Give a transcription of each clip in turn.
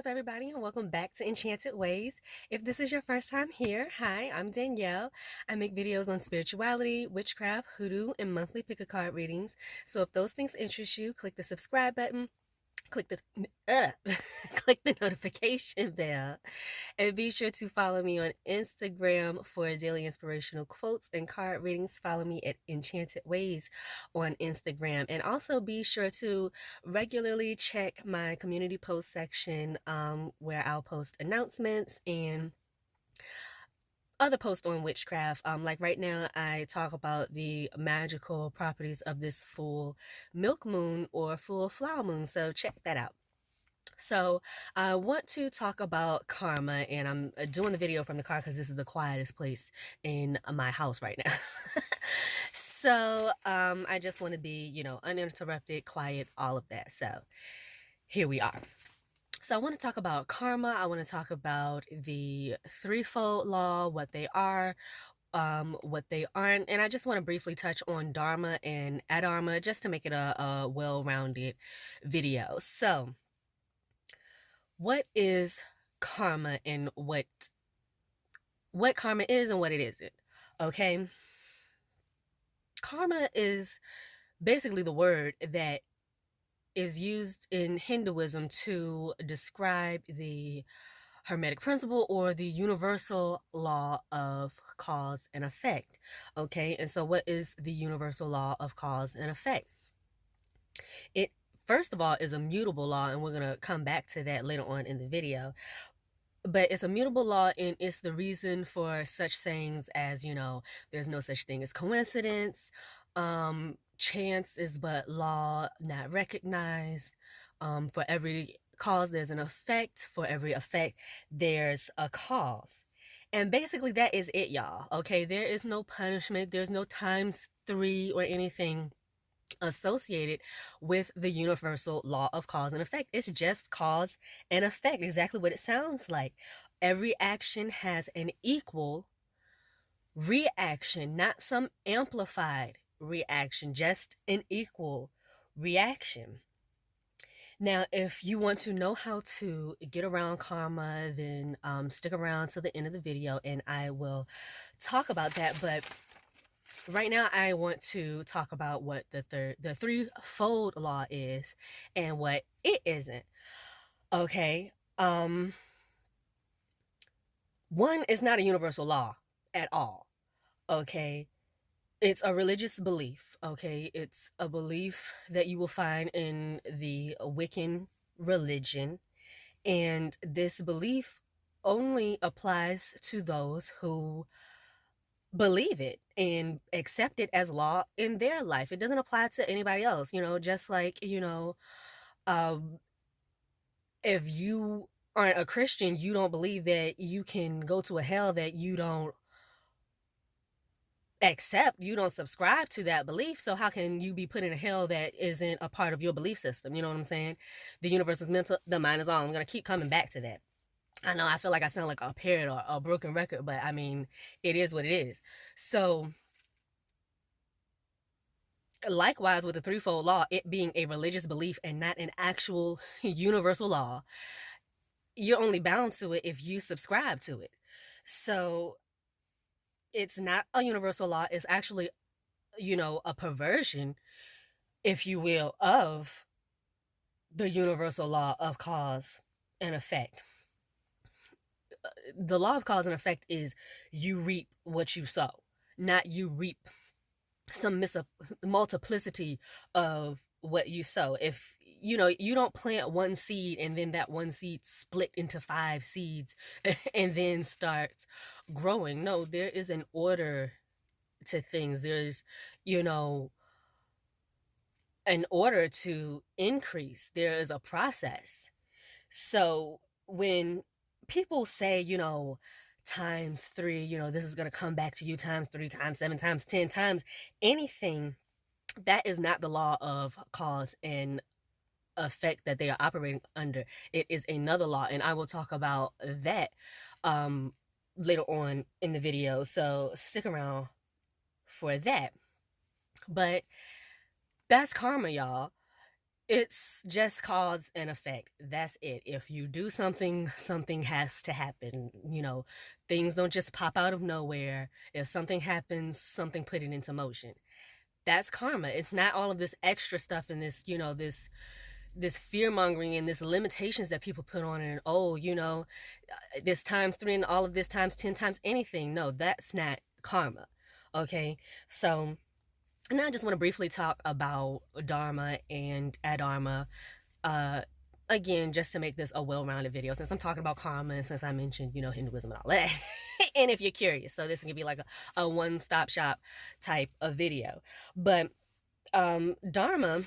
up, everybody, and welcome back to Enchanted Ways. If this is your first time here, hi, I'm Danielle. I make videos on spirituality, witchcraft, hoodoo, and monthly pick a card readings. So if those things interest you, click the subscribe button, click the click the notification bell, and be sure to follow me on Instagram for daily inspirational quotes and card readings. Follow me at Enchanted Ways on Instagram. And also be sure to regularly check my community post section where I'll post announcements and other posts on witchcraft. Like right now, I talk about the magical properties of this full milk moon or full flower moon. So check that out. So I want to talk about karma, and I'm doing the video from the car because this is the quietest place in my house right now. So I just want to be, uninterrupted, quiet, all of that. So here we are. So I want to talk about karma. I want to talk about the threefold law, what they are, what they aren't, and I just want to briefly touch on dharma and adharma just to make it a well-rounded video. So what is karma and what karma is and what it isn't? Okay, karma is basically the word that is used in Hinduism to describe the Hermetic principle or the universal law of cause and effect. Okay, and so what is the universal law of cause and effect? It first of all is a mutable law, and we're going to come back to that later on in the video. But it's a mutable law, and it's the reason for such sayings as, there's no such thing as coincidence, chance is but law not recognized, for every cause there's an effect, for every effect there's a cause. And basically that is it, y'all. Okay, there is no punishment, there's no times three or anything associated with the universal law of cause and effect. It's just cause and effect, exactly what it sounds like. Every action has an equal reaction, not some amplified reaction, just an equal reaction. Now, if you want to know how to get around karma, then stick around to the end of the video and I will talk about that. But right now, I want to talk about what the threefold law is and what it isn't. Okay. One is not a universal law at all. Okay. It's a religious belief. Okay. It's a belief that you will find in the Wiccan religion. And this belief only applies to those who believe it and accept it as law in their life. It doesn't apply to anybody else, just like, um, if you aren't a Christian, you don't believe that you can go to a hell that you don't accept, you don't subscribe to that belief. So how can you be put in a hell that isn't a part of your belief system? You know what I'm saying? The universe is mental, the mind is all. I'm going to keep coming back to that. I know I feel like I sound like a parrot or a broken record, but I mean, it is what it is. So likewise with the threefold law, it being a religious belief and not an actual universal law, you're only bound to it if you subscribe to it. So it's not a universal law. It's actually, a perversion, if you will, of the universal law of cause and effect. The law of cause and effect is you reap what you sow, not you reap some multiplicity of what you sow. If you don't plant one seed and then that one seed split into 5 seeds and then starts growing. No, there is an order to things. There's an order to increase. There is a process. So when people say, times 3, this is going to come back to you times 3, times 7, times 10, times anything, that is not the law of cause and effect that they are operating under. It is another law, and I will talk about that later on in the video. So stick around for that. But that's karma, y'all. It's just cause and effect. That's it. If you do something, something has to happen. Things don't just pop out of nowhere. If something happens, something put it into motion. That's karma. It's not all of this extra stuff and this fear mongering and this limitations that people put on it. And this times three and all of this times 10 times anything. No, that's not karma. Okay, so now I just want to briefly talk about dharma and adharma. Uh, Again, just to make this a well-rounded video, since I'm talking about karma and since I mentioned Hinduism and all that. And if you're curious, so this can be like a one-stop shop type of video. But dharma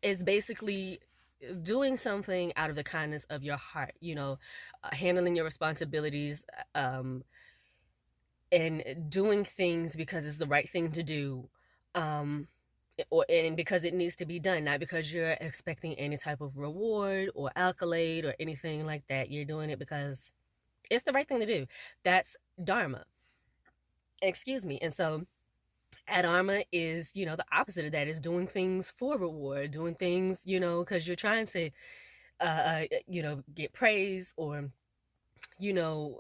is basically doing something out of the kindness of your heart, handling your responsibilities, and doing things because it's the right thing to do, um, and because it needs to be done, not because you're expecting any type of reward or accolade or anything like that. You're doing it because it's the right thing to do. That's dharma. Excuse me. And so adharma is, the opposite of that, is doing things for reward, doing things, because you're trying to, get praise, or, you know,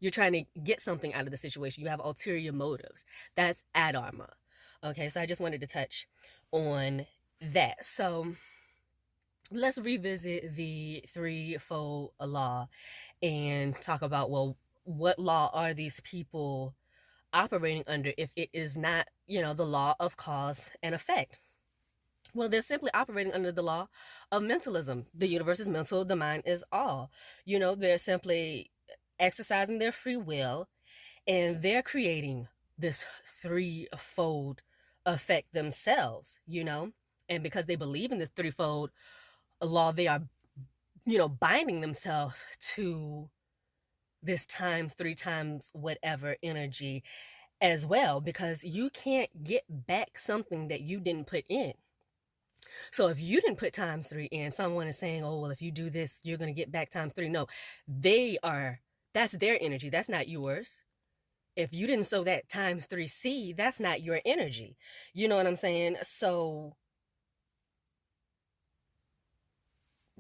you're trying to get something out of the situation. You have ulterior motives. That's adharma. Okay, so I just wanted to touch on that. So let's revisit the threefold law and talk about, well, what law are these people operating under if it is not, the law of cause and effect? Well, they're simply operating under the law of mentalism. The universe is mental, the mind is all. They're simply exercising their free will, and they're creating this threefold effect themselves, and because they believe in this threefold law, they are, binding themselves to this times three times whatever energy as well, because you can't get back something that you didn't put in. So if you didn't put times three in, someone is saying, oh, well, if you do this, you're going to get back times three. No, that's their energy. That's not yours. If you didn't sow that times three seed, that's not your energy. You know what I'm saying? So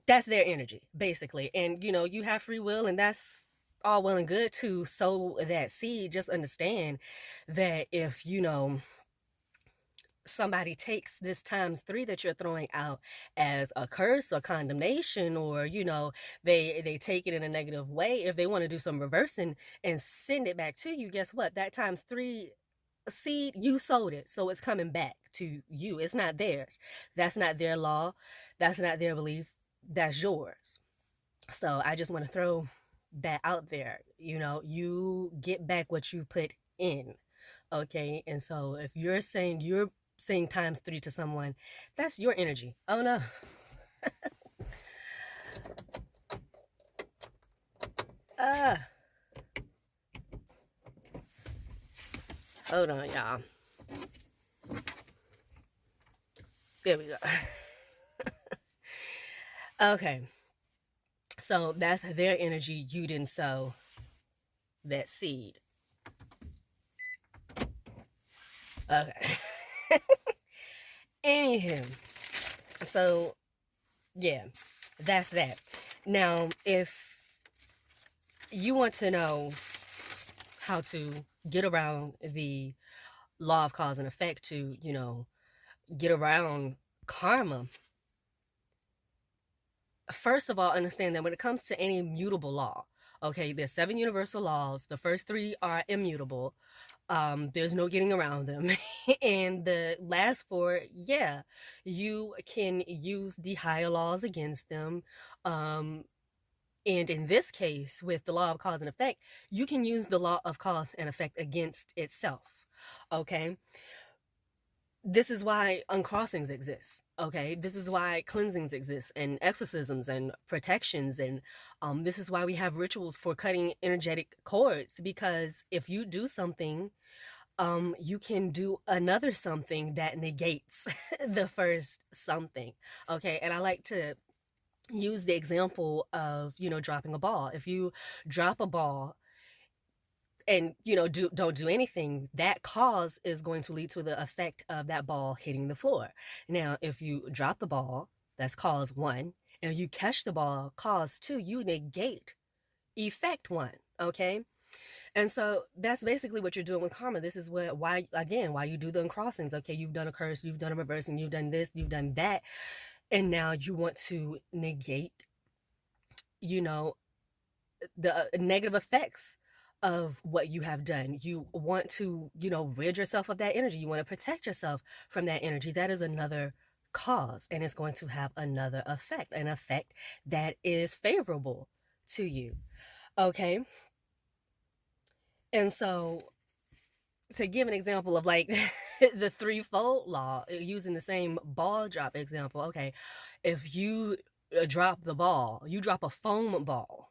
that's their energy, basically. And, you have free will, and that's all well and good to sow that seed. Just understand that if, somebody takes this times three that you're throwing out as a curse or condemnation, or they take it in a negative way, if they want to do some reversing and send it back to you, guess what? That times three seed, you sowed it, so it's coming back to you. It's not theirs. That's not their law. That's not their belief. That's yours. So I just want to throw that out there. You get back what you put in. Okay, and so if you're saying times three to someone, that's your energy. Oh no. uh Hold on, y'all. There we go. Okay, so that's their energy. You didn't sow that seed. Okay. Anywho, so yeah, that's that. Now, if you want to know how to get around the law of cause and effect, to, get around karma, first of all, understand that when it comes to any mutable law, okay, there's 7 universal laws. The first 3 are immutable. There's no getting around them. And the last 4, yeah, you can use the higher laws against them. And in this case, with the law of cause and effect, you can use the law of cause and effect against itself. Okay? This is why uncrossings exist. Okay, this is why cleansings exist, and exorcisms and protections, and this is why we have rituals for cutting energetic cords, because if you do something, you can do another something that negates the first something. Okay, and I like to use the example of, dropping a ball. If you drop a ball, and don't do anything, that cause is going to lead to the effect of that ball hitting the floor. Now if you drop the ball, that's cause one, and you catch the ball, cause two, you negate effect one. Okay. And so that's basically what you're doing with karma. This is why you do the uncrossings. Okay, you've done a curse, you've done a reversing, you've done this, you've done that, and now you want to negate, you know, the negative effects of what you have done. You want to, rid yourself of that energy. You want to protect yourself from that energy. That is another cause, and it's going to have another effect, an effect that is favorable to you. Okay. And so, to give an example of like the threefold law, using the same ball drop example, okay, if you drop the ball, you drop a foam ball,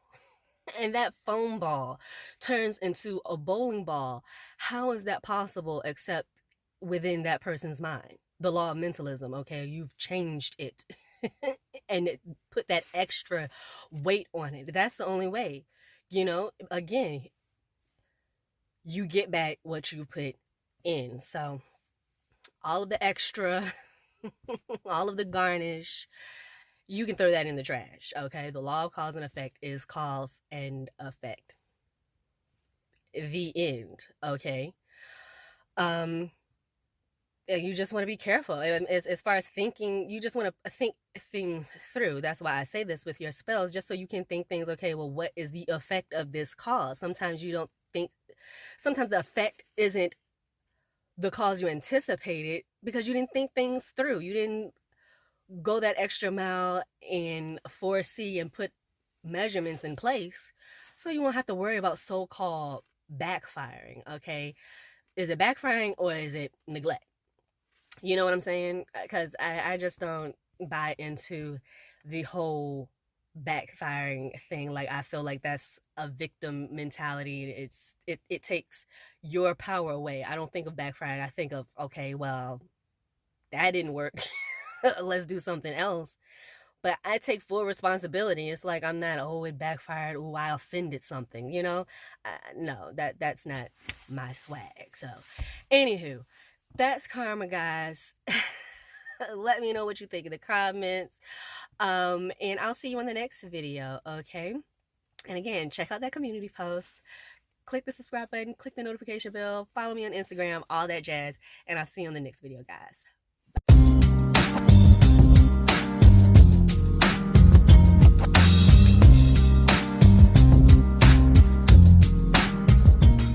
and that foam ball turns into a bowling ball, how is that possible except within that person's mind? The law of mentalism, okay? You've changed it and put that extra weight on it. That's the only way. Again, you get back what you put in. So, all of the extra, all of the garnish, you can throw that in the trash, okay? The law of cause and effect is cause and effect. The end, okay? Um, you just want to be careful. And as far as thinking, you just want to think things through. That's why I say this with your spells, just so you can think things, okay, well, what is the effect of this cause? Sometimes you don't think, sometimes the effect isn't the cause you anticipated because you didn't think things through. You didn't go that extra mile and foresee and put measurements in place, so you won't have to worry about so-called backfiring. Okay, is it backfiring or is it neglect? You know what I'm saying? Because I just don't buy into the whole backfiring thing. Like, I feel like that's a victim mentality. It takes your power away. I don't think of backfiring. I think of, okay, well, that didn't work. Let's do something else. But I take full responsibility. It's like I'm not, oh, it backfired. Oh, I offended something. No, that's not my swag. So, anywho, that's karma, guys. Let me know what you think in the comments. And I'll see you in the next video. Okay. And again, check out that community post. Click the subscribe button. Click the notification bell. Follow me on Instagram. All that jazz. And I'll see you on the next video, guys.